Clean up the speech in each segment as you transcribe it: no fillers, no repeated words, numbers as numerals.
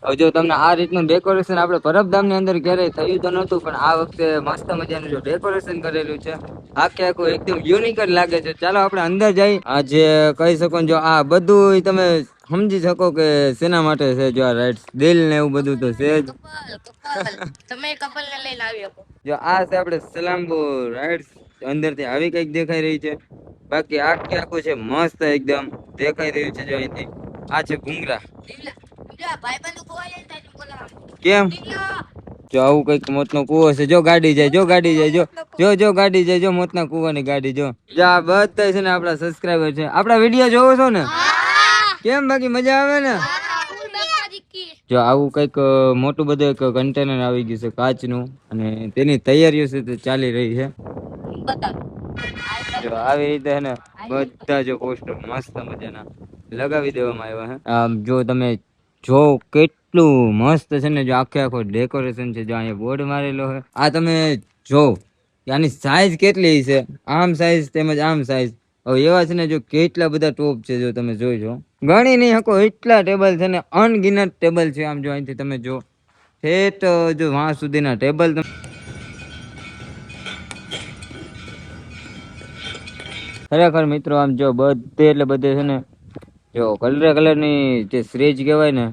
હવે જો તમને આ રીતનું ડેકોરેશન આપણે પરબધામની અંદર ક્યારેય થયું તો નતું, પણ આ વખતે મસ્ત મજાનું જો ડેકોરેશન કરેલું છે આખે આખું એકદમ યુનિક જ લાગે છે. ચાલો આપણે અંદર જઈ. આ જે કહી શકો જો આ બધું તમે સમજી શકો કે શેના માટે છે. જો આ રાઇટ્સ દિલ ને એવું બધું તો છે જ. તમે કપલ ને લઈને આવી શકો. જો આ છે આપણે સલામ્બો રાઇટ્સ અંદર થી આવી કઈક દેખાઈ રહી છે. બાકી આખે આખું છે મસ્ત એકદમ દેખાઈ રહ્યું છે. જો અહીંથી આ છે ભૂંગરા. કેમ જો આવું કઈક મોતનો કુવો છે. જો ગાડી જાય, જો ગાડી જાય, જો ગાડી જાય, જો મોતના કુવાની ગાડી. જો આ બધા છે ને આપડા સબસ્ક્રાઇબર છે. આપડા વિડીયો જોવો છો ને? કેમ બાકી મજા આવે ને? જો આવું કઈક મોટું બધું એક કન્ટેનર આવી ગયું છે કાચનું, અને તેની તૈયારીઓ છે તે ચાલી રહી છે. જો આવી રીતે ને બધા જો પોસ્ટર મસ્ત મજાના લગાવી દેવામાં આવ્યા છે. આમ જો તમે જો કેટલું મસ્ત છે ને, જો આખે આખો ડેકોરેશન છે. જો અહીંયા બોર્ડ મારેલો છે. આ તમે જો આની સાઈઝ કેટલી છે, આમ સાઈઝ તેમજ આમ સાઈઝ. હવે એવા છે ને જો કેટલા બધા ટોપ છે. જો તમે જોઈજો ગણી નહીં શકો એટલા ટેબલ છે ને, અનગિનત ટેબલ છે. આમ જો અહીંથી તમે જો ઠેઠ જો વાં સુધીના ટેબલ. ખરેખર મિત્રો આમ જો બધે એટલે બધે છે ને જો કલર ની જે શ્રેજ કહેવાય ને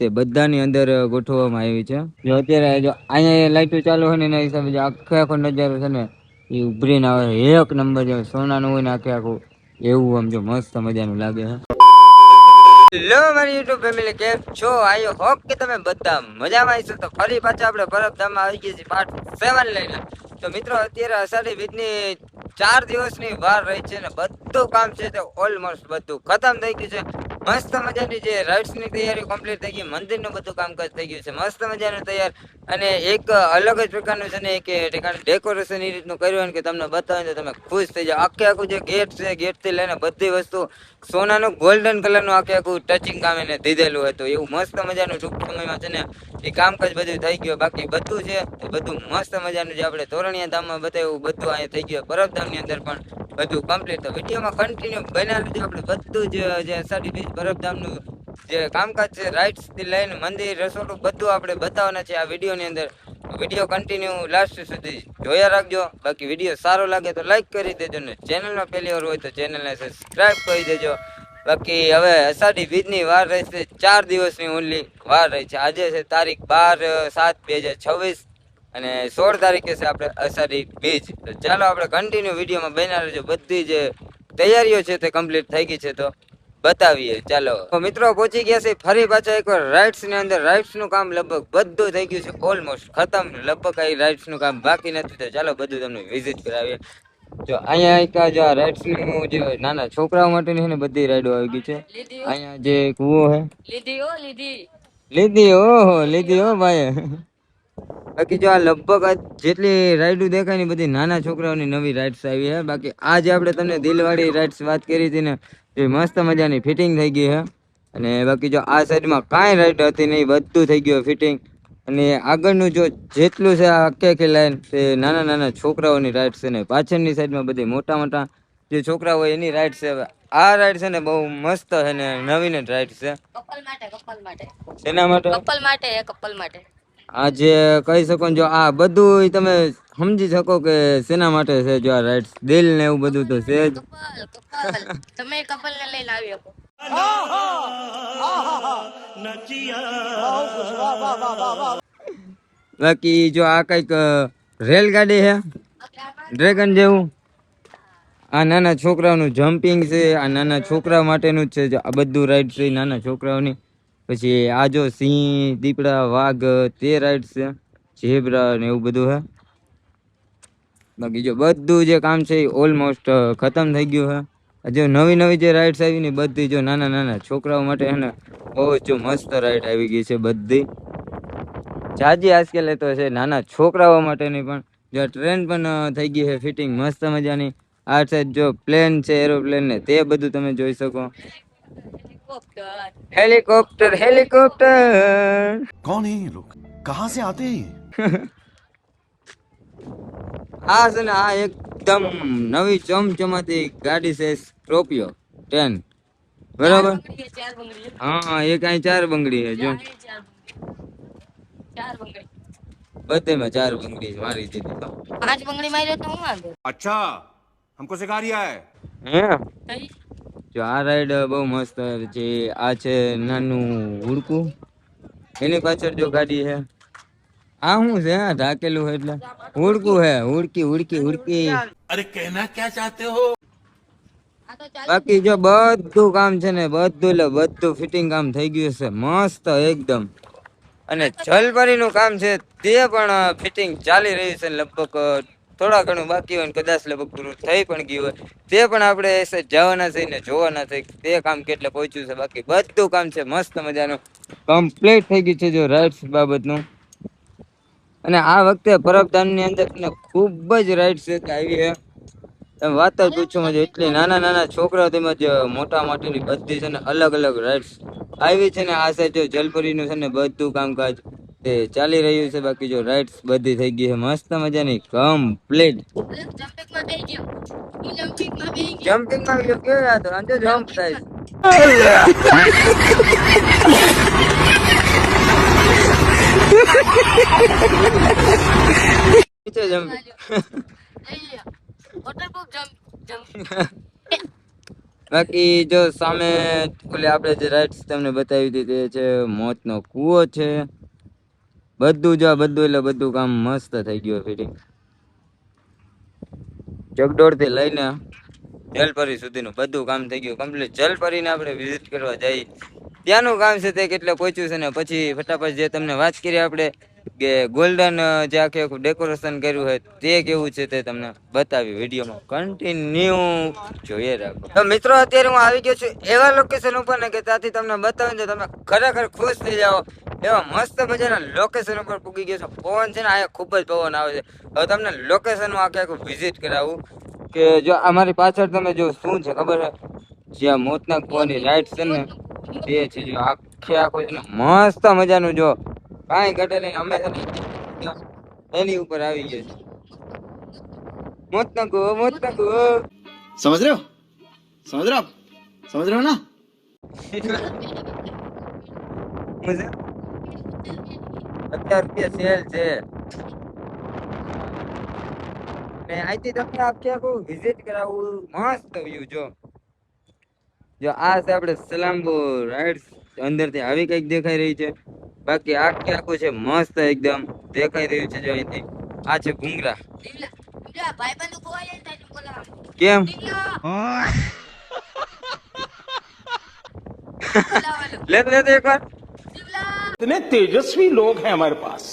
તે બધાની અંદર ગોઠવવામાં આવી છે. જો અત્યારે જો અહીંયા લાઈટો ચાલુ હોય ને એના હિસાબે જે આખો આખો નજારો છે ને એ ઉભરીને આવે. એક નંબર જે સોનાનું હોય ને આખે આખું એવું આમ જો મસ્ત મજાનું લાગે છે. હેલો મારી યુટ્યુબ ફેમિલી, કેમ છો? આઈ હોપ કે તમે બધા મજામાં હશો. તો ફરી પાછા આપણે પરબધામમાં આવી ગયા છીએ પાર્ટ 7 લઈને. તો મિત્રો અત્યારે અષાઢી બીજની 4 દિવસની વાર રહી છે ને બધું કામ છે તે ઓલમોસ્ટ બધું ખતમ થઈ ગયું છે. મસ્ત મજાની જે રાઇડ્સ ની તૈયારી કમ્પ્લીટ થઈ ગઈ, મંદિરનું બધું કામકાજ થઈ ગયું છે મસ્ત મજાનું તૈયાર. અને એક અલગ જ પ્રકારનું છે ને કે ડેકોરેશન એ રીતનું કર્યું કે તમને બતાવે તો તમે ખુશ થઈ જાઓ. આખે આખું જે ગેટ છે, ગેટ થી લઈને બધી વસ્તુ સોનાનું ગોલ્ડન કલરનું આખે આખું ટચિંગ કામ એને દીધેલું હતું. એવું મસ્ત મજાનું ટૂંક સમયમાં છે ને એ કામકાજ બધું થઈ ગયું. બાકી બધું છે એ બધું મસ્ત મજાનું જે આપણે તોરણિયા ધામમાં બતાવ્યું બધું અહીંયા થઈ ગયું. પરબધામની અંદર પણ બધું કમ્પ્લીટ. તો વિડીયોમાં કન્ટિન્યુ બન્યા રહેજો. આપણે બધું જે અષાઢી બીજ પરબધામનું જે કામકાજ છે, રાઇડ્સ થી લઈને મંદિર, રસોડું બધું આપણે બતાવવાના છે આ વિડીયોની અંદર. વિડીયો કન્ટિન્યુ લાસ્ટ સુધી જોયા રાખજો. બાકી વિડીયો સારો લાગે તો લાઈક કરી દેજો ને ચેનલમાં પહેલી વાર હોય તો ચેનલને સબસ્ક્રાઇબ કરી દેજો. બાકી હવે અષાઢી બીજની વાર રહેશે 4 દિવસની ઓનલી વાર રહી છે. આજે છે તારીખ 12/7/2026 અને 16 તારીખે છે આપણે અષાઢી બીજ. તો ચાલો આપણે કન્ટિન્યુ વિડીયોમાં બન્યા રહેજો. બધી જે તૈયારીઓ છે તે કમ્પ્લીટ થઈ ગઈ છે તો બતાવીએ. ચાલો તો મિત્રો પહોંચી ગયા છે ફરી પાછા એકવાર રાઇડ્સ ની અંદર. રાઇડ્સ નું કામ લગભગ બધું થઈ ગયું છે, ઓલમોસ્ટ ખતમ. લગભગ કઈ રાઇડ્સ નું કામ બાકી નથી. તો ચાલો બધું તમને વિઝિટ કરાવીએ. જો અહીંયા એક જો રાઇડ્સ નું જે નાના છોકરાઓ માટેની છે ને બધી રાઈડો આવી ગઈ છે. અહીંયા જે કૂવો હે લીધી ઓહો લીધી હો ભાઈ. બાકી જો આ લગભગ જેટલી રાઈડો દેખાય ને બધી નાના છોકરાઓની નવી રાઇડ્સ આવી છે. બાકી આ જે આપણે તમને દિલવાળી રાઇડ્સ વાત કરી હતી ને એ મસ્ત મજાની ફિટિંગ થઈ ગઈ છે. અને બાકી જો આ સાઈડમાં કાંઈ રાઈડ હતી નહીં, બધું થઈ ગયું ફિટિંગ. અને આગળનું જો જેટલું છે આખી આખી લાઈન તે નાના નાના છોકરાઓની રાઈડ છે ને પાછળની સાઈડમાં બધી મોટા મોટા જે છોકરા હોય એની રાઈડ છે. આ રાઈડ છે ને બહુ મસ્ત છે ને નવીન જ રાઈડ છે. શેના માટે? કપલ માટે. આ જે કહી શકો જો આ બધું તમે સમજી શકો કે શેના માટે છે. જો આ રાઈડ્સ દિલ ને એવું બધું તો છે જ. તમે કપલ ને લઈને આવી શકો. બાકી જો આ કઈક રેલગાડી છે ડ્રેગન જેવું. આ નાના છોકરાઓનું જમ્પિંગ છે. આ નાના છોકરાઓ માટેનું જ છે. આ બધું રાઈડ છે નાના છોકરાઓની. પછી આ જો સિંહ, દીપડા, વાઘ તે રાઈડ છે. ઝેબ્રા ને એવું બધું છે. બાકી જો બધું જે કામ છે એ ઓલમોસ્ટ ખતમ થઈ ગયું છે. જો નવી નવી જે રાઈડ્સ આવી ને બધી જો નાના નાના છોકરાઓ માટે છે ને બહુ જો મસ્ત રાઈડ આવી ગઈ છે બધી. જાજી આજકાલ તો છે નાના છોકરાઓ માટેની પણ. જો ટ્રેન પણ થઈ ગઈ છે ફિટિંગ મસ્ત મજાની. આ સાઈડ જો પ્લેન છે, એરોપ્લેન ને તે બધું તમે જોઈ શકો. હેલિકોપ્ટર હેલિકોપ્ટર કોણ હે લોગ કહા સે આતે આ છે ને આ એકદમ નવી ચમચમાતી ગાડી છે સ્કોર્પિયો 10 બરાબર. હા એક અહીં 4 બંગડી છે જો બધેમાં 4 બંગડી મારી દીધી તો 5 બંગડી માર્યો તો હું વાંધો अच्छा हमको सिखा रिया है હે જો આ રાઈડ બહુ મસ્ત છે. આ છે નાનું હુડકું, એની પાછળ જો ગાડી છે. આ શું છે? ઢાકેલું છે એટલે હુડકું હે. હુડકી હુડકી હુડકી. अरे कहना क्या चाहते हो? આ તો ચાલ બાકી જો બધું કામ છે ને બધું એટલે બધું ફિટિંગ કામ થઈ ગયું છે મસ્ત એકદમ. અને જલપરીનું કામ છે તે પણ ફિટિંગ ચાલી રહ્યું છે. લગભગ થોડા ઘણું બાકી હોય ને કદાચ લગભગ પૂરું થઈ પણ ગયું હોય. તે પણ આપણે જવાના છે ને જોવાના છે તે કામ કેટલે પહોંચ્યું છે. બાકી બધું કામ છે મસ્ત મજાનું કમ્પ્લીટ થઈ ગયું છે જો રાઇડ્સ બાબતનું. અને આ વખતે પરબધામની અંદર ખૂબ જ રાઇડ્સ આવી છે. તમે વાત જ પૂછો મજા. એટલી નાના નાના છોકરાઓ તેમજ મોટા માટેની બધી છે ને અલગ અલગ રાઇડ્સ આવી છે ને આ સાઈડ જો જલપરીનું છે ને બધું કામકાજ તે ચાલી રહ્યું છે. બાકી જો રાઇડ્સ બધી થઈ ગઈ છે મસ્ત મજાની કમ્પ્લીટ. જમ્પિંગમાં બેહી ગયો હું જમ્પિંગમાં બેહી ગયો જમ્પિંગમાં ગયો કેવો યાદ અંજો જમ્પ થાય નીચે જમ્પિંગ વોટરપ્રૂફ જમ્પ બાકી જો સામે ઓલી આપણે જે રાઇડ્સ તમને બતાવી હતી તે છે મોતનો કૂવો છે. બધું જો બધું એટલે બધું કામ મસ્ત થઈ ગયું ફિટિંગ. જગડોળ થી લઈને જલપરી સુધીનું બધું કામ થઈ ગયું કમ્પ્લીટ. જલપરીને આપણે વિઝિટ કરવા જઈએ ત્યાંનું કામ છે તે કેટલે પહોંચ્યું છે ને પછી ફટાફટ જે તમને વાત કરી આપણે કે ગોલ્ડન જે આખે આખું ડેકોરેશન કર્યું હોય તે કેવું છે તે તમને બતાવી વિડીયોમાં કન્ટિન્યુ જોઈએ રાખો. તો મિત્રો અત્યારે હું આવી ગયો છું એવા લોકેશન ઉપર ને કે ત્યાંથી તમને બતાવીને તો તમે ખરેખર ખુશ થઈ જાઓ એવા મસ્ત મજાના લોકેશન ઉપર પૂગી ગયો છો. પવન છે ને આ ખૂબ જ પવન આવે છે. હવે તમને લોકેશનમાં આખે આખું વિઝિટ કરાવું કે જો અમારી પાછળ તમે જો શું છે ખબર છે જ્યાં મોતના કૂવાની રાઈડ છે ને તે છે જો આખે આખો છે ને મસ્ત મજાનું જો કાંઈ ઘટે નહીં. અમે છે ને એની ઉપર આવી ગયા છે મોતના કૂવો મોતના કૂવો. समझ रहे हो समझ रहे हो आप समझ रहे हो ना મજા 50 રૂપિયા સેલ છે ને અહીંથી તમને આખે આખું વિઝિટ કરાવું મસ્ત વ્યૂ જો જો આ છે આપણે સલામ્બો રાઇડ્સ અંદરથી આવી કઈક દેખાઈ રહી છે. બાકી આખે આખું છે મસ્ત એકદમ દેખાઈ રહ્યું છે જો અહીંથી. આ છે ભૂંગરા ભાઈબંધ ખોવાઈ જાય ને બોલા કેમ લે લે એકવાર कितने तेजस्वी लोग हैं हमारे पास,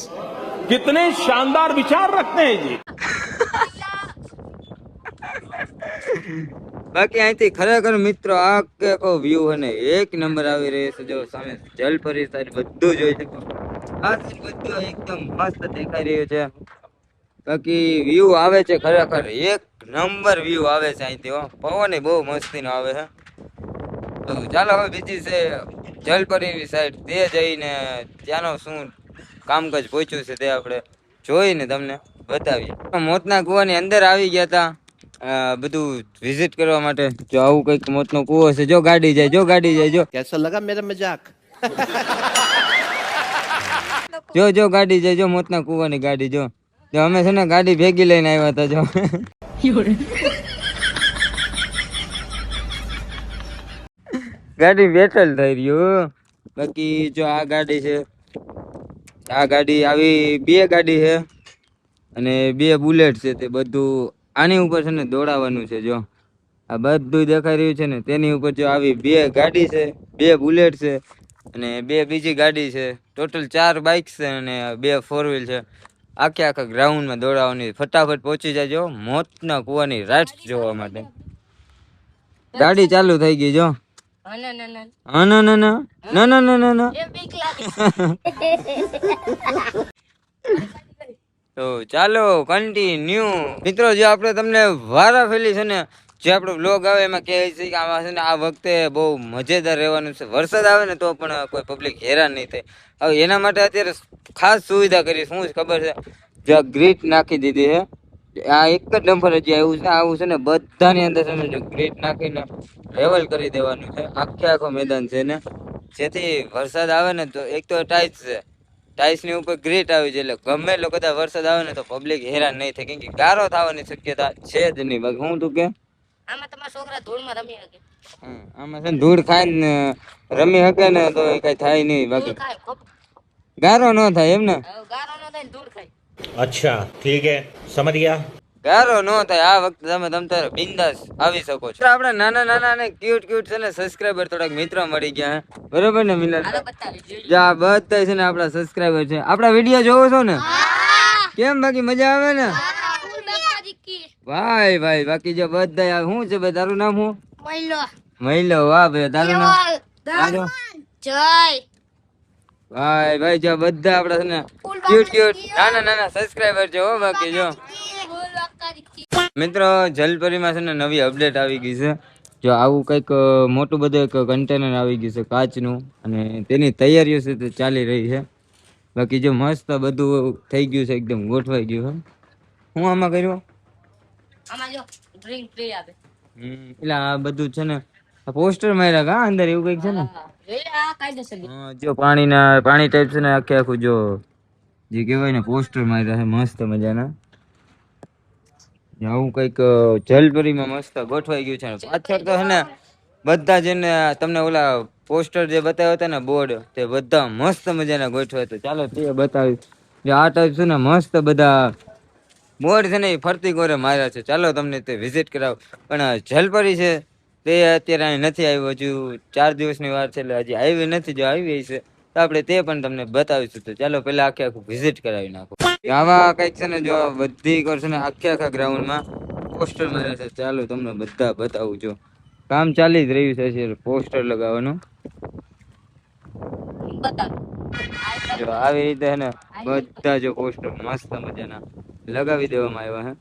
कितने शानदार विचार रखते हैं जी. બાકી અહીંથી ખરેખર મિત્રો આખો વ્યૂ અને એક નંબર આવી રહ્યો છે. જો સામે જલપરી સાઈડ બધું જોઈ શકો. આ સાઈડ બધું એકદમ મસ્ત દેખાઈ રહ્યું છે. બાકી વ્યૂ આવે છે ખરેખર એક નંબર વ્યૂ આવે છે અહીંથી. પવન બહુ મસ્તીનો આવે છે. તો ચાલો હવે બીજી છે જલપરી સાઈડ તે જઈને ત્યાંનો શું કામકાજ પહોંચ્યું છે તે આપણે જોઈને તમને બતાવીએ. મોતના કૂવાની અંદર આવી ગયા હતા બધું વિઝિટ કરવા માટે. જો આવું કઈક મોતનો કૂવો છે. જો ગાડી જાય જો ગાડી જાય જો कैसा लगा मेरा मजाक જો જો ગાડી જાય જો મોતના કૂવાની ગાડી જો જો અમે છે ને ગાડી ભેગી લઈને આવ્યા હતા જો ગાડી બેટલ થઈ રહ્યું. બાકી જો આ ગાડી છે આ ગાડી આવી 2 ગાડી છે અને 2 બુલેટ છે. તે બધું આની ઉપર છે ને દોડાવવાનું છે. જો આ બધું દેખાઈ રહ્યું છે ને તેની ઉપર જો આવી 2 ગાડી છે 2 બુલેટ છે અને 2 બીજી ગાડી છે. ટોટલ 4 બાઇક છે અને 2 4 વ્હીલ છે. આખે આખા ગ્રાઉન્ડમાં દોડાવવાની. ફટાફટ પહોંચી જાજો મોતના કૂવાની રાઇડ્સ જોવા માટે. ગાડી ચાલુ થઈ ગઈ જો ના ના ના હા ના ના ના ના ના ના ના ના. એ બીક લાગે તો ચાલો કન્ટિન્યુ મિત્રો. જે આપણે તમને વારા ફેલી છે ને જે આપણો બ્લોગ આવે એમાં કહે છે કે આમાં છે ને આ વખતે બહુ મજેદાર રહેવાનું છે. વરસાદ આવે ને તો પણ કોઈ પબ્લિક હેરાન નહીં થાય. હવે એના માટે અત્યારે ખાસ સુવિધા કરી. શું છે ખબર છે જે ગ્રીટ નાખી દીધી છે. આ એક જ ડમ્પર હજી આવ્યું છે. આવું છે ને બધાની અંદર છે ને ગ્રીટ નાખીને લેવલ કરી દેવાનું છે આખે આખો મેદાન છે ને જેથી વરસાદ આવે ને તો એક તો ટાઈટ છે ટાઇલ્સ ની ઉપર ગ્રીટ આવી છે, એટલે ગમે એટલો કદાચ વરસાદ આવે ને તો પબ્લિક હેરાન નહીં થાય, કેમ કે ગારો થવાની શક્યતા છે જ નહીં. બાકી હું તું કે આમાં તમારા છોકરા ધૂળમાં રમી શકે. આમાં છે ને ધૂળ ખાઈને રમી શકે ને તો કઈ થાય નહીં, ધૂળ બાકી ખાય ખોપ. ગારો ન થાય એમ ને. હવે ગારો ન થાય ને ધૂળ ખાય. अच्छा ठीक है समझ गया। ગારો ન થાય. આ વખતે તમે તારે બિંદાસ આવી શકો છો. આપડા નાના નાના ને ક્યુટ ક્યુટ છે ને સબસ્ક્રાઇબર થોડાક મિત્રો મળી ગયા હે. બરોબર ને મિલન? હાલો બતાવી જોઈએ. જા બધા છે ને આપડા સબસ્ક્રાઇબર છે. આપડા વિડીયો જોવો છો ને? કેમ બાકી મજા આવે ને? ફૂલ બાપા દીકી. ભાઈ ભાઈ બાકી જો બધા શું છે ભાઈ? તારું નામ શું? મહિલો. મહિલો. વાહ ભાઈ તારું નામ? આજો. જય. ભાઈ ભાઈ જો બધા આપડા છે ને ક્યુટ ક્યુટ નાના નાના સબસ્ક્રાઇબર છે હો. બાકી જો ફૂલ બાપા દીકી. મિત્રો જલપરીમાં છે ને નવી અપડેટ આવી ગઈ છે. જો આવું કંઈક મોટું બધું એક કન્ટેનર આવી ગયું છે કાચનું, અને તેની તૈયારીઓ છે તે ચાલી રહી છે. બાકી જો મસ્ત બધું થઈ ગયું છે, એકદમ ગોઠવાઈ ગયું છે. હું આમાં કર્યું આમાં જો ડ્રિંક ફ્રી આપે. એટલે આ બધું છે ને પોસ્ટર માર્યા કા અંદર એવું કંઈક છે ને. આ કાયદેસર છે. હા, જો પાણી ટાઈપ છે ને આખે આખું જો જે કહેવાય ને પોસ્ટર માર્યા છે મસ્ત મજાના. આવું કંઈક જલપરીમાં મસ્ત ગોઠવાઈ ગયું છે. પાછળ તો છે ને બધા જેને તમને ઓલા પોસ્ટર જે બતાવ્યા હતા ને બોર્ડ, તે બધા મસ્ત મજાના ગોઠવાય. તો ચાલો તે બતાવી. જે આ ટાઈપ છે ને મસ્ત બધા બોર્ડ છે ને એ ફરતી કોરે માર્યા છે. ચાલો તમને તે વિઝિટ કરાવ. પણ જલપરી છે તે અત્યારે અહીં નથી આવ્યું, હજુ 4 દિવસની વાર છે, એટલે હજી આવી નથી. જો આવી છે તો આપણે તે પણ તમને બતાવીશું. તો ચાલો પેલા આખે આખું વિઝિટ કરાવી નાખો. આવા કઈક છે ને જો બધી કરશે ને આખા ગ્રાઉન્ડમાં પોસ્ટર મારે છે. ચાલો તમને બધા બતાવું. જો કામ ચાલી જ રહ્યું છે પોસ્ટર લગાવવાનું. બતાવ. જો આવી રીતે છે ને બધા જો પોસ્ટર મસ્ત મજાના લગાવી દેવામાં આવ્યા હે.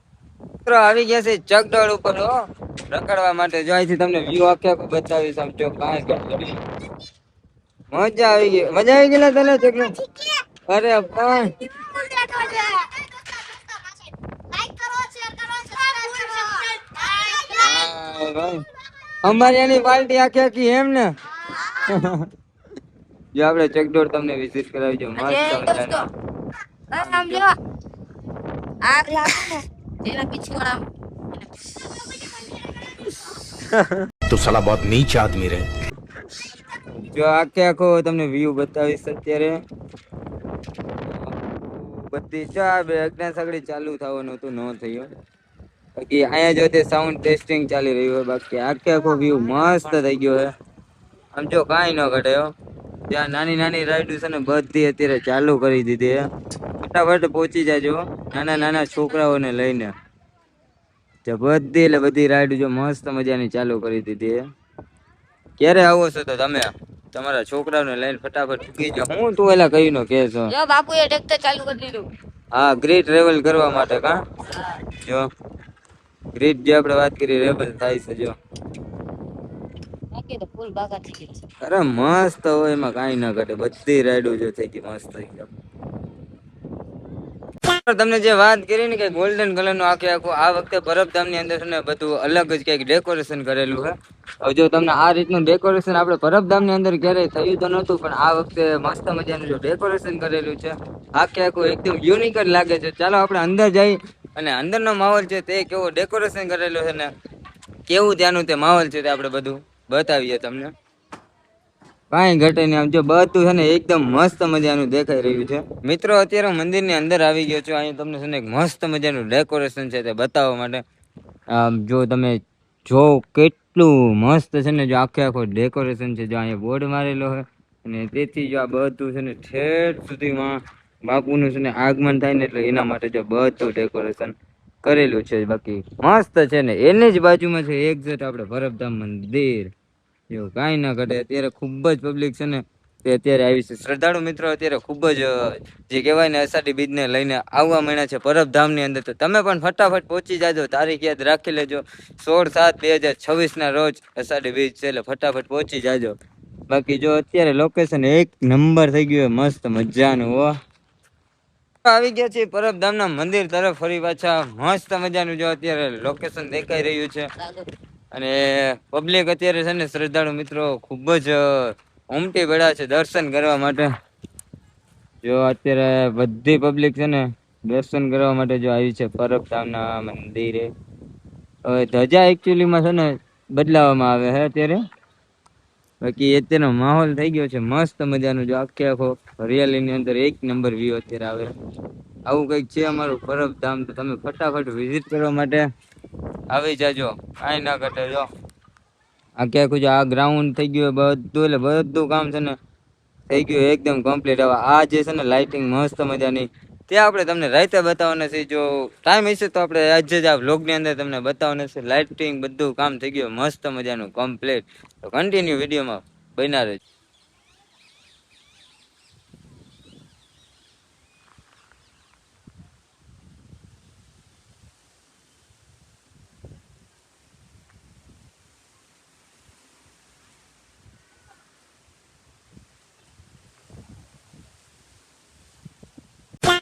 મિત્રો આવી ગયા છે ચકડોળ ઉપર હો રખડવા માટે. જો અહીંથી તમને વ્યૂ આખે આખું બતાવીશ. આમ જો કાંઈ મજા આવી ગઈ. મજા આવી ગયેલા તને ચકડોળ? અરે પણ અમારી એની પાર્ટી આખી આખી એમ ને. જો આપણે ચકડોળ તમને વિઝિટ કરાવી. જો મસ્ત મજાના. આમ જો આગ લાગે ને તેના પીછવાડા तो साला बहुत नीच आदमी रहे। જો આખે આખો તમને વ્યૂ બતાવીશ. અત્યારે બધી ચા બે અજ્ઞાન સગડી ચાલુ થવાનું હતું, ન થયું. બાકી અહીંયા જો તે સાઉન્ડ ટેસ્ટિંગ ચાલી રહ્યું હોય. બાકી આખે આખો વ્યૂ મસ્ત થઈ ગયો છે. આમ જો કાંઈ ન ઘટે હો. ત્યાં નાની નાની રાઈડ છે ને બધી અત્યારે ચાલુ કરી દીધી છે. ફટાફટ પહોંચી જાજો નાના નાના છોકરાઓને લઈને. જો બધી એટલે બધી રાઈડ જો મસ્ત મજાની ચાલુ કરી દીધી છે. ક્યારે આવો છો તો તમે તમારા છોકરાઓને લઈને ફટાફટ ચૂકી જાઓ. હું તું એલા કહી નો કે છો? જો બાપુએ ટ્રેક્ટર ચાલુ કરી દીધું. હા, ગ્રેટ રેવલ કરવા માટે કા. જો ગ્રેટ જે આપણે વાત કરી રેવલ થાય છે. જો બાકી તો ફૂલ બાગા થઈ ગઈ છે. અરે મસ્ત હોય, એમાં કાંઈ ના ઘટે. બધી રાઈડો જો થઈ ગઈ મસ્ત થઈ ગઈ. તમને જે વાત કરી ને કે ગોલ્ડન કલર નું આખે આખું આ વખતે પરબધામ ની અંદર છે ને બધું અલગ જ કઈક ડેકોરેશન કરેલું છે. હવે જો તમને આ રીતનું ડેકોરેશન આપણે પરબધામ ની અંદર ક્યારેય થયું તો નતું, પણ આ વખતે મસ્ત મજાનું જો ડેકોરેશન કરેલું છે આખે આખું એકદમ યુનિક જ લાગે છે. ચાલો આપણે અંદર જઈ અને અંદરનો માહોલ છે તે કેવો ડેકોરેશન કરેલું છે ને કેવું ત્યાંનું તે માહોલ છે તે આપણે બધું બતાવીએ તમને. કાંઈ ઘટે નહીં. આમ જો બધું છે ને એકદમ મસ્ત મજાનું દેખાઈ રહ્યું છે. મિત્રો અત્યારે હું મંદિરની અંદર આવી ગયો છું. અહીંયા તમને છે ને એક મસ્ત મજાનું ડેકોરેશન છે તે બતાવવા માટે. આમ જો તમે જો કેટલું મસ્ત છે ને જો આખે આખો ડેકોરેશન છે. જો અહીંયા બોર્ડ મારેલો હોય અને તેથી જો આ બધું છે ને ઠેઠ સુધીમાં બાપુનું છે ને આગમન થાય ને એટલે એના માટે જો બધું ડેકોરેશન કરેલું છે. બાકી મસ્ત છે ને એની જ બાજુમાં છે એક્ઝેક્ટ આપણે પરબધામ મંદિર. જો કાંઈ ના ઘટે. અત્યારે ખૂબ જ પબ્લિક છે ને તે અત્યારે આવી છે. શ્રદ્ધાળુ મિત્રો અત્યારે ખૂબ જ જે કહેવાય ને અષાઢી બીજને લઈને આવવા માંડ્યા છે પરબધામની અંદર. તો તમે પણ ફટાફટ પહોંચી જાજો. તારીખ યાદ રાખી લેજો 16/7/2026 ના રોજ અષાઢી બીજ છે, એટલે ફટાફટ પહોંચી જાજો. બાકી જો અત્યારે લોકેશન એક નંબર થઈ ગયું મસ્ત મજાનું. હો આવી ગયા છે પરબધામના મંદિર તરફ ફરી પાછા. મસ્ત મજાનું જો અત્યારે લોકેશન દેખાઈ રહ્યું છે. અને પબ્લિક અત્યારે છે ને શ્રદ્ધાળુ મિત્રો ખૂબ જ ઉમટી પડ્યા છે દર્શન કરવા માટે. જો અત્યારે બધી પબ્લિક છે ને દર્શન કરવા માટે જો આવી છે પરબધામના મંદિરે. હવે ધજા એકચ્યુઅલીમાં છે ને બદલાવામાં આવે છે અત્યારે. બાકી અત્યારનો માહોલ થઈ ગયો છે મસ્ત મજાનો. જો આખે આખો હરિયાળીની અંદર એક નંબર વ્યૂ અત્યારે આવે. આવું કંઈક છે અમારું પરબધામ. તો તમે ફટાફટ વિઝિટ કરવા માટે આવી જાજો, કાંઈ ના ઘટે. જો આખે આખું જો આ ગ્રાઉન્ડ થઈ ગયું બધું, એટલે બધું કામ છે ને થઈ ગયું એકદમ કમ્પ્લીટ. હવે આ જે છે ને લાઇટિંગ મસ્ત મજાની તે આપણે તમને રાતે બતાવવાના છે. જો ટાઈમ હશે તો આપણે આજે જ આ વ્લોગની અંદર તમને બતાવવાના છે. લાઇટિંગ બધું કામ થઈ ગયું મસ્ત મજાનું કમ્પ્લીટ. તો કન્ટિન્યુ વિડીયોમાં બન્યા રહેજો.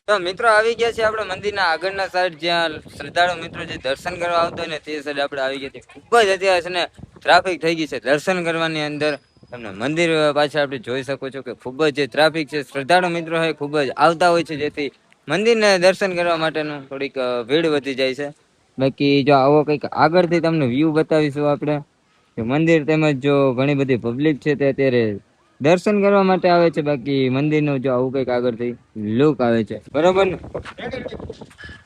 તો મિત્રો આવી ગયા છે આપણે મંદિરના આગળના સાઈડ, જ્યાં શ્રદ્ધાળુ મિત્રો જે દર્શન કરવા આવતા હોય ને તે સાઈડ આપણે આવી ગયા છે. ખૂબ જ અત્યારે છે ને ટ્રાફિક થઈ ગઈ છે દર્શન કરવાની અંદર. તમને મંદિર પાછળ આપણે જોઈ શકો છો કે ખૂબ જ જે ટ્રાફિક છે, શ્રદ્ધાળુ મિત્રો હોય ખૂબ જ આવતા હોય છે, જેથી મંદિરને દર્શન કરવા માટેનું થોડીક ભીડ વધી જાય છે. બાકી જો આવો કંઈક આગળથી તમને વ્યૂ બતાવીશું આપણે. મંદિર તેમજ જો ઘણી બધી પબ્લિક છે તે અત્યારે દર્શન કરવા માટે આવે છે. બાકી મંદિરનું જો આવું કંઈક આગળથી લુક આવે છે, બરોબર ને?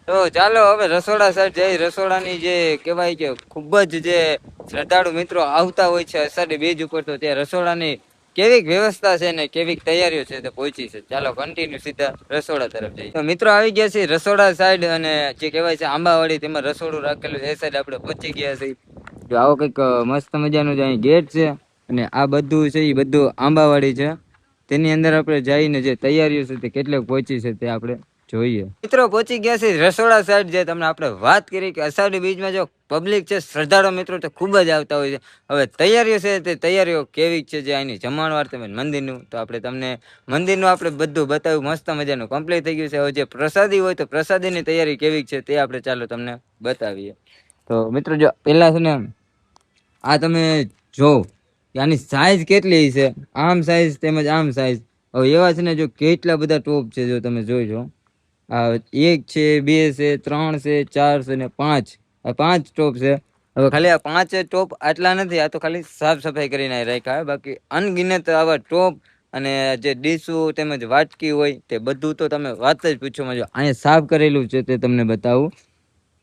તો ચાલો હવે રસોડા સાઈડ જઈ. રસોડાની જે કહેવાય કે ખૂબ જ જે શ્રદ્ધાળુ મિત્રો આવતા હોય છે અષાઢી બીજ ઉપર, તો ત્યાં રસોડાની કેવીક વ્યવસ્થા છે ને કેવીક તૈયારીઓ છે તે પહોંચી છે. ચાલો કન્ટિન્યુ સીધા રસોડા તરફ જઈએ. તો મિત્રો આવી ગયા છે રસોડા સાઈડ, અને જે કહેવાય છે આંબાવાડી, તેમાં રસોડું રાખેલું છે. એ સાઈડ આપણે પહોંચી ગયા છીએ. જો આવો કંઈક મસ્ત મજાનું જે અહીં ગેટ છે, અને આ બધું છે એ બધું આંબાવાડી છે. તેની અંદર આપણે જઈને જે તૈયારીઓ છે તે કેટલેક પહોંચી છે તે આપણે જોઈએ. મિત્રો પહોંચી ગયા છે રસોડા સાઈડ. જે તમને આપણે વાત કરી કે અષાઢી બીજમાં જો પબ્લિક છે શ્રદ્ધાળુ મિત્રો તો ખૂબ જ આવતા હોય છે. હવે તૈયારીઓ છે તે તૈયારીઓ કેવી છે, જે અહીંની જમણવાર તેમજ મંદિરનું, તો આપણે તમને મંદિરનું આપણે બધું બતાવ્યું. મસ્ત મજાનું કમ્પ્લીટ થઈ ગયું છે. હવે જે પ્રસાદી હોય તો પ્રસાદીની તૈયારી કેવી છે તે આપણે ચાલો તમને બતાવીએ. તો મિત્રો જો પહેલા છે ને આ તમે જો આની સાઈઝ કેટલી છે, આમ સાઈઝ તેમજ આમ સાઈઝ. હવે એવા છે ને જો કેટલા બધા ટોપ છે, જો તમે જોઈજો. આ 1 છે, 2 છે, 3 છે, 4 છે ને 5. આ 5 ટોપ છે. હવે ખાલી આ 5 ટોપ આટલા નથી, આ તો ખાલી સાફ સફાઈ કરીને રાખ્યા. બાકી અનગિનત આવા ટોપ અને જે ડીશું તેમજ વાટકી હોય તે બધું તો તમે વાત જ પૂછો. જો અહીંયા સાફ કરેલું છે તે તમને બતાવું.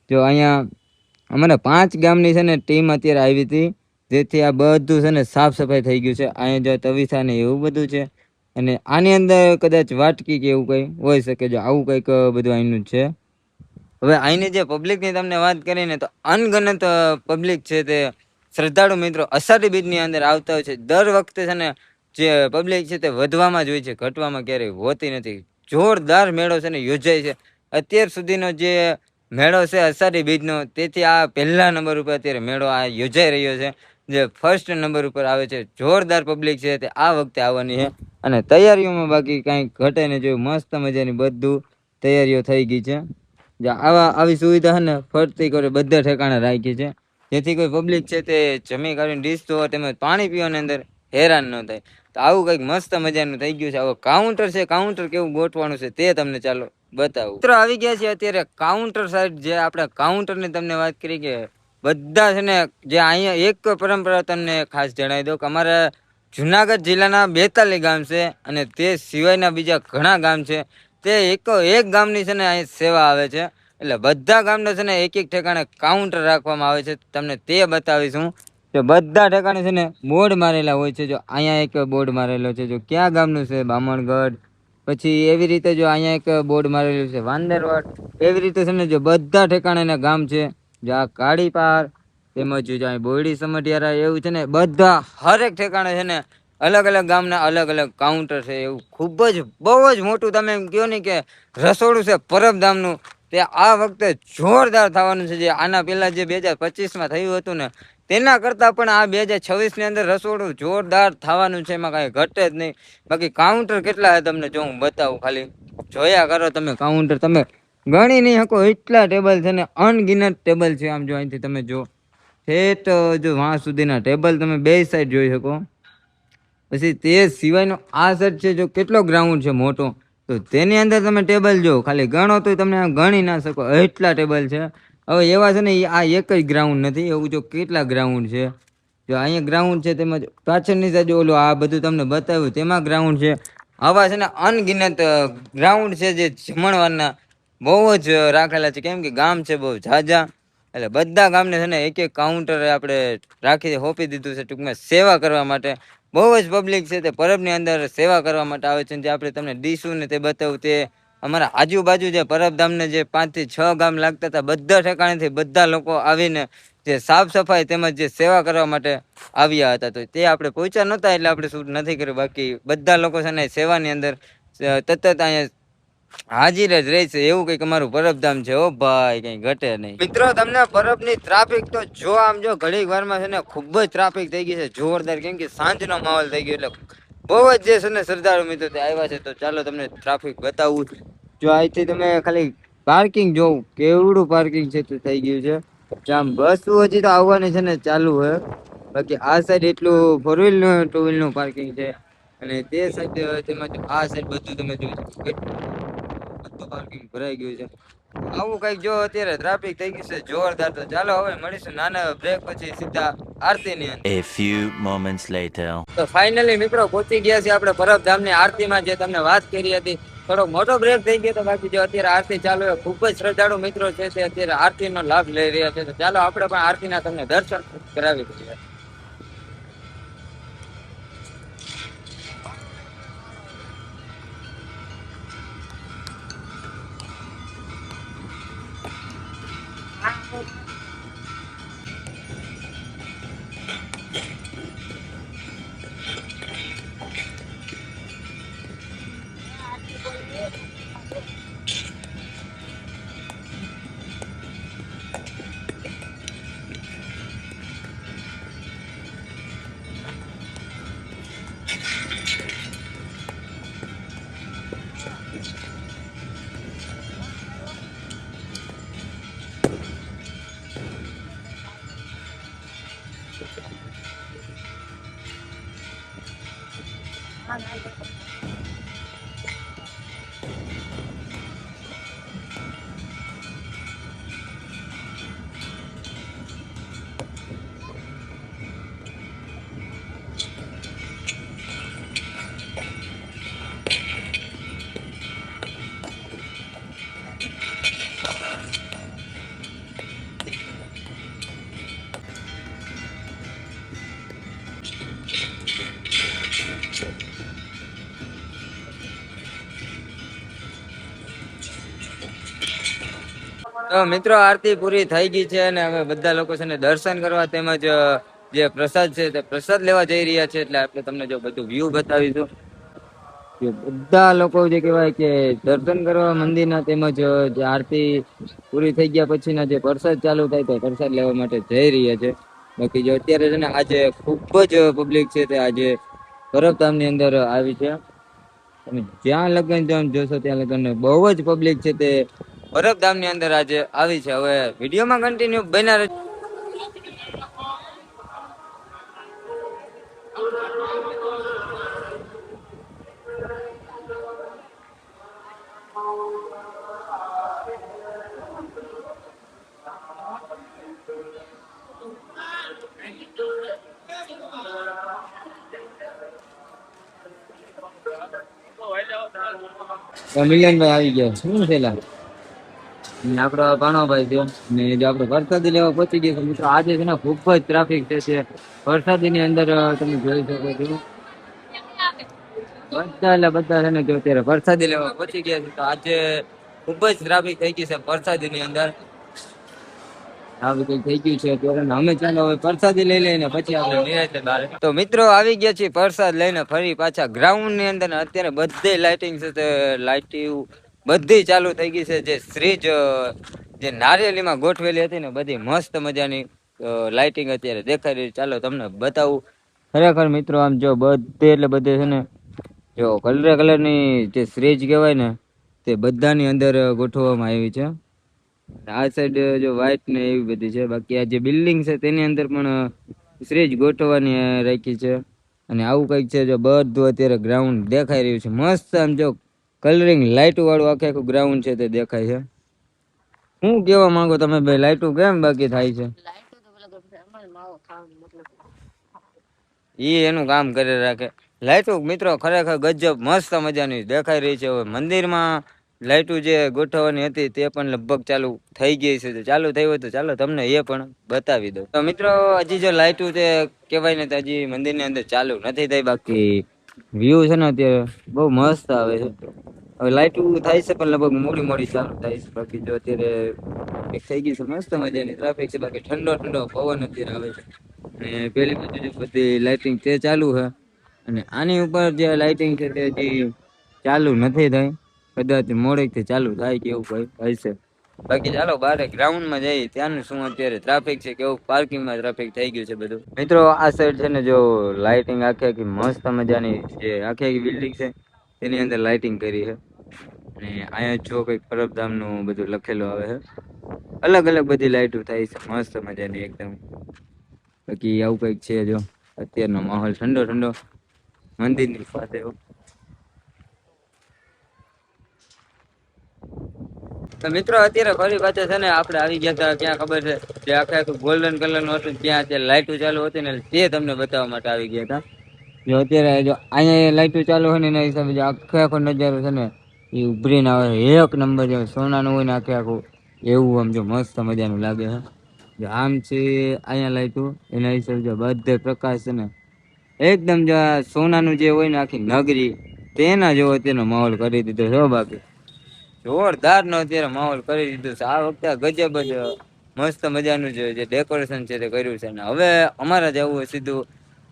જો અહીંયા અમારે 5 ગામની છે ને ટીમ અત્યારે આવી હતી, જેથી આ બધું છે ને સાફ સફાઈ થઈ ગયું છે. અહીંયા જો તવીથા ને એવું બધું છે, અને આની અંદર કદાચ વાટકી કે એવું કંઈ હોઈ શકે. જો આવું કંઈક બધું અહીંનું છે. હવે અહીંની જે પબ્લિકની તમને વાત કરીને તો અનગણત પબ્લિક છે તે શ્રદ્ધાળુ મિત્રો અષાઢી બીજની અંદર આવતા હોય છે. દર વખતે છે ને જે પબ્લિક છે તે વધવામાં જ હોય છે, ઘટવામાં ક્યારેય હોતી નથી. જોરદાર મેળો છે ને યોજાય છે. અત્યાર સુધીનો જે મેળો છે અષાઢી બીજનો, તેથી આ પહેલા નંબર ઉપર અત્યારે મેળો આ યોજાઈ રહ્યો છે. જે ફર્સ્ટ નંબર ઉપર આવે છે. જોરદાર પબ્લિક છે તે આ વખતે આવવાની છે. અને તૈયારીઓમાં બાકી કાંઈ ઘટે ને જેવું મસ્ત મજાની બધું તૈયારીઓ થઈ ગઈ છે. આવી સુવિધા છે ને ફરતી કરે બધા ઠેકાણે રાખી છે, જેથી કોઈ પબ્લિક છે તે જમી કરીને ડીશ ધોવા તેમજ પાણી પીવાની અંદર હેરાન ન થાય. તો આવું કંઈક મસ્ત મજાનું થઈ ગયું છે. હવે કાઉન્ટર છે, કાઉન્ટર કેવું ગોઠવાનું છે તે તમને ચાલો બતાવું. મિત્રો આવી ગયા છે અત્યારે કાઉન્ટર સાઈડ. જે આપણે કાઉન્ટરની તમને વાત કરી કે બધા છે ને જે અહીંયા એક પરંપરા તમને ખાસ જણાવી દઉં કે અમારા જુનાગઢ જિલ્લાના 42 ગામ છે, અને તે સિવાયના બીજા ઘણા ગામ છે. તે એક ગામની છે ને અહીં સેવા આવે છે. એટલે બધા ગામને છે ને એક ઠેકાણે કાઉન્ટર રાખવામાં આવે છે. તમને તે બતાવીશું. જો બધા ઠેકાણે છે ને બોર્ડ મારેલા હોય છે. જો અહીંયા એક બોર્ડ મારેલો છે, જો ક્યાં ગામનું છે, બામણગઢ. પછી એવી રીતે જો અહીંયા એક બોર્ડ મારેલું છે વાંદરવાડ. એવી રીતે છે ને જો બધા ઠેકાણેના ગામ છે. જો આ કાળીપાર તેમજ જો અહીં બોયડી સમઢિયારા એવું છે ને બધા હરેક ઠેકાણે છે ને અલગ અલગ ગામના અલગ અલગ કાઉન્ટર છે. એવું ખૂબ જ બહુ જ મોટું તમે એમ કહો ને કે રસોડું છે પરબધામનું, તે આ વખતે જોરદાર થવાનું છે. જે આના પહેલાં જે 2025માં થયું હતું ને તેના કરતાં પણ આ 2026ની અંદર રસોડું જોરદાર થવાનું છે. એમાં કાંઈ ઘટે જ નહીં. બાકી કાઉન્ટર કેટલા છે તમને જો હું બતાવું, ખાલી જોયા કરો તમે. કાઉન્ટર તમે ગણી નહીં શકો એટલા ટેબલ છે ને, અનગિનત ટેબલ છે. આમ જો અહીંથી તમે જો ઠેઠ જો વાં સુધીના ટેબલ તમે બે સાઈડ જોઈ શકો. પછી તે સિવાયનો આ સાઈડ છે, જો કેટલો ગ્રાઉન્ડ છે મોટો, તો તેની અંદર તમે ટેબલ જો ખાલી ગણો તો તમને ગણી ના શકો એટલા ટેબલ છે. હવે એવા છે ને આ એક જ ગ્રાઉન્ડ નથી, એવું જો કેટલા ગ્રાઉન્ડ છે. જો અહીંયા ગ્રાઉન્ડ છે, તેમજ પાછળની સાઈડ ઓલો આ બધું તમને બતાવ્યું તેમાં ગ્રાઉન્ડ છે. આવા છે ને અનગિનત ગ્રાઉન્ડ છે જે જમણવારના બહુ જ રાખેલા છે, કેમ કે ગામ છે બહુ ઝાઝા, એટલે બધા ગામને છે ને એક એક કાઉન્ટર આપણે રાખી સોંપી દીધું છે, ટૂંકમાં સેવા કરવા માટે. બહુ જ પબ્લિક છે તે પરબની અંદર સેવા કરવા માટે આવે છે. જે આપણે તમને ડીશું ને તે બતાવું, તે અમારા આજુબાજુ જે પરબધામને જે 5 થી 6 ગામ લાગતા હતા, બધા ઠેકાણેથી બધા લોકો આવીને જે સાફ સફાઈ તેમજ જે સેવા કરવા માટે આવ્યા હતા. તો તે આપણે પહોંચ્યા નહોતા એટલે આપણે શૂટ નથી કર્યું. બાકી બધા લોકો છે ને સેવાની અંદર તતત અહીંયા હાજીર જ રહે છે. એવું કંઈક અમારું પરબધામ છે. ઓ ભાઈ કઈ ઘટે નહીં. મિત્રો તમને પરબની ટ્રાફિક તો જો આમ જો ઘડીક વારમાં છે ને ખૂબ જ ટ્રાફિક થઈ ગઈ છે જોરદાર, કેમ કે સાંજનો માહોલ થઈ ગયો એટલે બહુ જ જે છે ને શ્રદ્ધાળુ મિત્રો તે આવ્યા છે. તો ચાલો તમને ટ્રાફિક બતાવું. જો અહીંથી તમે ખાલી પાર્કિંગ જોવું કેવડું પાર્કિંગ છે તે થઈ ગયું છે. આમ બસો હજી તો આવવાની છે ને ચાલુ છે. બાકી આ સાઈડ એટલું 4 વ્હીલ નું 2 વ્હીલ નું પાર્કિંગ છે, અને તે સાઈડ તેમજ આ સાઈડ બધું તમે જોઈ બધું પાર્કિંગ ભરાઈ ગયું છે. આવું કઈક જો અત્યારે ટ્રાફિક થઈ ગયું છે જોરદાર. તો ચાલો હવે મળીશું નાના બ્રેક પછી સીધા આરતીની અંદર. A few moments later. તો ફાઇનલી મિત્રો પહોંચી ગયા છે આપણે પરબધામની આરતીમાં, જે તમને વાત કરી હતી. થોડો મોટો બ્રેક થઈ ગયો તો બાકી જો અત્યારે આરતી ચાલુ છે. ખૂબ જ શ્રદ્ધાળુ મિત્રો છે તે અત્યારે આરતીનો લાભ લઈ રહ્યા છે. તો ચાલો આપણે પણ આરતીના તમને દર્શન કરાવી દઈએ. તો મિત્રો આરતી પૂરી થઈ ગઈ છે અને અમે બધા લોકો છે ને દર્શન કરવા તેમજ જે પ્રસાદ છે તે પ્રસાદ લેવા જઈ રહ્યા છે. એટલે આપણે તમને જો બધું વ્યૂ બતાવીશું. બધા લોકો જે કહેવાય કે દર્શન કરવા મંદિરના તેમજ જે આરતી પૂરી થઈ ગયા પછીના જે પ્રસાદ ચાલુ થાય તો પ્રસાદ લેવા માટે જઈ રહ્યા છે. બાકી જો અત્યારે છે ને આજે ખૂબ જ પબ્લિક છે તે આજે પરબધામની અંદર આવી છે. તમે જ્યાં લગન જો જોશો ત્યાં લગન બહુ જ પબ્લિક છે તે પરબધામની અંદર આજે આવી છે. હવે વિડીયોમાં કન્ટિન્યુ બન્યા રહેજો. મિલનભાઈ આવી ગયા શું થયેલા આપડો ભાણોભાઈ થયો ને જો આપડે વરસાદી લેવા પહોંચી ગયા. મિત્રો આજે છે ને ખૂબ જ ટ્રાફિક છે. વરસાદી ની અંદર તમે જોઈ શકો છો બધા છે ને જો અત્યારે વરસાદી લેવા પહોંચી ગયા છે. તો આજે ખૂબ જ ટ્રાફિક થઈ ગઈ છે વરસાદી ની અંદર. આવી કઈ થઈ ગયું છે અત્યારે. અમે ચાલો હવે પ્રસાદી લઈ લઈને પછી આપણે નિરાંતે બહાર. તો મિત્રો આવી ગયા છીએ પ્રસાદ લઈને ફરી પાછા ગ્રાઉન્ડ ની અંદર. અત્યારે બધી લાઇટિંગ છે તે લાઇટિંગ બધી ચાલુ થઈ ગઈ છે. જે શ્રીજ જે નારિયેલીમાં ગોઠવેલી હતી ને બધી મસ્ત મજાની લાઇટિંગ અત્યારે દેખાઈ રહી. ચાલો તમને બતાવું. ખરેખર મિત્રો આમ જો બધે એટલે બધે છે ને જો કલરની જે શ્રીજ કહેવાય ને તે બધાની અંદર ગોઠવવામાં આવી છે. આ સાઈડ જો વ્હાઈટ ને એવી બધી છે. બાકી આ જે બિલ્ડિંગ છે તેની અંદર પણ શ્રીજ ગોઠવવાની રાખી છે. અને આવું કંઈક છે જો બધું અત્યારે ગ્રાઉન્ડ દેખાઈ રહ્યું છે મસ્ત. આમ જો કલરિંગ લાઇટો વાળું આખે આખું ગ્રાઉન્ડ છે તે દેખાય છે. શું કેવા માંગો તમે ભાઈ, લાઇટો કેમ બાકી થાય છે? લાઈટ તો પેલા અમારે માવો ખાવાનું મતલબ ઈ એનું કામ કરી રાખે. લાઇટો મિત્રો ખરેખર ગજબ મસ્ત મજાની દેખાઈ રહી છે. હવે મંદિરમાં લાઇટો જે ગોઠવવાની હતી તે પણ લગભગ ચાલુ થઈ ગઈ છે. તો ચાલુ થઈ હોય તો ચાલો તમને એ પણ બતાવી દઉં. તો મિત્રો હજી જો લાઇટો તે કહેવાય ને તો હજી મંદિરની અંદર ચાલુ નથી થઈ. બાકી વ્યૂ છે ને અત્યારે બહુ મસ્ત આવે છે. હવે લાઇટો થાય છે પણ લગભગ મોડી મોડી ચાલુ થાય છે. બાકી જો અત્યારે એક થઈ ગઈ છે મસ્ત મજાની ટ્રાફિક છે. બાકી ઠંડો ઠંડો પવન અત્યારે આવે છે. અને પેલી બાજુ જે બધી લાઇટિંગ તે ચાલુ છે અને આની ઉપર જે લાઇટિંગ છે તે હજી ચાલુ નથી થઈ. કદાચ મોડેકથી ચાલુ થાય કે એવું કઈ હશે. બાકી ચાલો બારે ગ્રાઉન્ડમાં જઈએ ત્યાંનું શું અત્યારે ટ્રાફિક છે, કેવું પાર્કિંગમાં ટ્રાફિક થઈ ગયું છે બધું. મિત્રો આ સાઈડ છે ને જો લાઇટિંગ આખી આખી મસ્ત મજાની જે આખી આખી બિલ્ડિંગ છે તેની અંદર લાઇટિંગ કરી છે. અને અહીંયા જો કંઈક પરબધામનું બધું લખેલું આવે છે. અલગ અલગ બધી લાઇટો થાય છે મસ્ત મજાની એકદમ. બાકી આવું કંઈક છે જો અત્યારનો માહોલ ઠંડો ઠંડો મંદિરની પાસે. તો મિત્રો અત્યારે ફરી પાછા છે ને આપણે આવી ગયા હતા ક્યાં ખબર છે, જે આખે આખું ગોલ્ડન કલર નું હતું ત્યાં અત્યારે લાઇટો ચાલુ હતી ને તે તમને બતાવવા માટે આવી ગયા હતા. જો અત્યારે જો અહીંયા લાઇટો ચાલુ હોય ને એના હિસાબે જે આખે આખો નજારો છે ને એ ઉભરીને આવે એક નંબર. જે સોનાનું હોય ને આખે આખું એવું આમ જો મસ્ત મજાનું લાગે છે. જો આમ છે અહીંયા લાઇટો એના હિસાબે જો બધે પ્રકાશ છે ને એકદમ જો સોનાનું જે હોય ને આખી નગરી તેના જેવો તેનો માહોલ કરી દીધો છે. બાકી જોરદાર નો અત્યારે માહોલ કરી દીધો છે. આ વખતે ગજબ જ મસ્ત મજાનું જે ડેકોરેશન છે તે કર્યું છે. ને હવે અમારે જવું હોય સીધું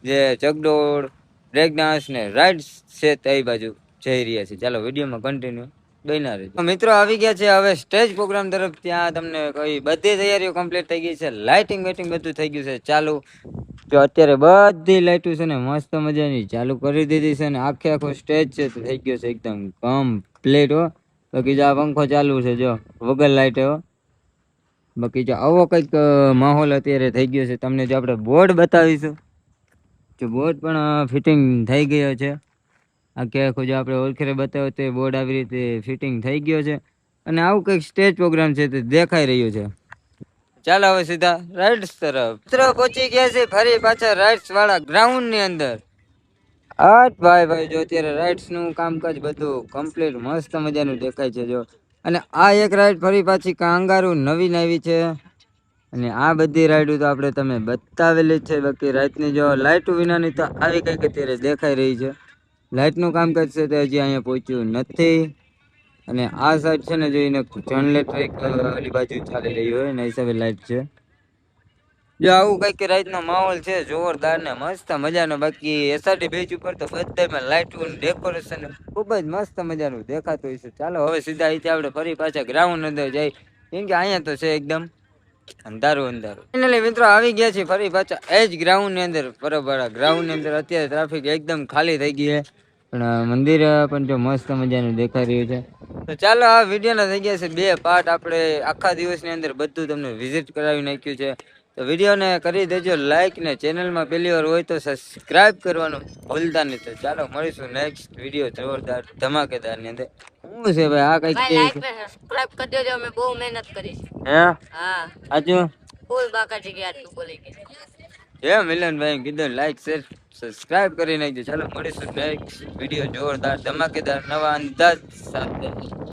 જે ચકડોળ બ્રેક ડાન્સ ને રાઇડ્સ છે તે બાજુ જઈ રહ્યા છે. ચાલો વિડીયોમાં કન્ટિન્યુ બન્યા રહેજો. મિત્રો આવી ગયા છે હવે સ્ટેજ પ્રોગ્રામ તરફ. ત્યાં તમને કઈ બધી તૈયારીઓ કમ્પ્લીટ થઈ ગઈ છે. લાઇટિંગ વેટિંગ બધું થઈ ગયું છે ચાલુ. જો અત્યારે બધી લાઇટો છે ને મસ્ત મજાની ચાલુ કરી દીધી છે. ને આખે આખો સ્ટેજ છે તો થઈ ગયો છે એકદમ કમ્પ્લીટ હો. બાકી જો આ પંખો ચાલુ છે જો વગર લાઇટ એવો. બાકી જો આવો કંઈક માહોલ અત્યારે થઈ ગયો છે. તમને જો આપણે બોર્ડ બતાવીશું, જો બોર્ડ પણ ફિટિંગ થઈ ગયો છે. આખે આખો જો આપણે ઓળખેરે બતાવ્યો તે બોર્ડ આવી રીતે ફિટિંગ થઈ ગયો છે. અને આવું કંઈક સ્ટેજ પ્રોગ્રામ છે તે દેખાઈ રહ્યું છે. ચાલો હવે સીધા રાઇડ્સ તરફ. મિત્રો પહોંચી ગયા છે ફરી પાછા રાઇડ્સ વાળા ગ્રાઉન્ડ ની અંદર. ભાઈ જો અત્યારે રાઇડ્સ નું કામકાજ બધું કમ્પ્લીટ મસ્ત મજાનું દેખાય છે જો. અને આ એક રાઇડ ફરી પાછી કાંગારૂ નવીન આવી છે. અને આ બધી રાઇડો તો આપણે તમે બતાવેલી છે. બાકી રાતની જો લાઇટો વિનાની તો આવી કંઈક અત્યારે દેખાઈ રહી છે. લાઇટનું કામકાજ છે તે હજી અહીંયા પહોંચ્યું નથી. અને આ સાઈડ છે ને જોઈને જનરેટર ઓલી બાજુ ચાલી રહી હોય એના હિસાબે લાઇટ છે. જો આવું કઈક રાતનો માહોલ છે જોરદાર ને મસ્ત મજાનો. બાકી એસઆરટી બીચ ઉપર તો બધામાં લાઇટનું ડેકોરેશન ખૂબ જ મસ્ત મજાનું દેખાતું હોય છે. ચાલો હવે સીધા અહીંથી આપણે ફરી પાછા ગ્રાઉન્ડ અંદર જઈ, કેમ કે અહીંયા તો છે એકદમ અંધારું અંધારું. ફાઇનલી મિત્રો આવી ગયા છે ફરી પાછા એ જ ગ્રાઉન્ડ ની અંદર. બરોબર ગ્રાઉન્ડ ની અંદર અત્યારે ટ્રાફિક એકદમ ખાલી થઈ ગઈ છે. પણ મંદિર પણ જો મસ્ત મજાનું દેખાઈ રહ્યું છે. તો ચાલો આ વિડીયોના થઈ ગયા છે 2 પાર્ટ. આપણે આખા દિવસની અંદર બધું તમને વિઝિટ કરાવી નાખ્યું છે. તો વિડીયોને કરી દેજો લાઈક ને ચેનલમાં પહેલી વાર હોય તો સબસ્ક્રાઇબ કરવાનું ભૂલતા નહીં. તો ચાલો મળીશું નેક્સ્ટ વિડીયો જોરદાર ધમાકેદાર ની અંદર. શું છે ભાઈ આ કઈક ભાઈ લાઈક ને સબસ્ક્રાઇબ કરી દેજો. અમે બહુ મહેનત કરી છે. હે હા આજુ ફૂલ બાકાજી ગયા તું બોલી કે હે મિલનભાઈ કીધું લાઈક શેર સબસ્ક્રાઇબ કરી નાખજો. ચાલો મળીશું નેક્સ્ટ વિડીયો જોરદાર ધમાકેદાર નવા અંદાજ સાથે.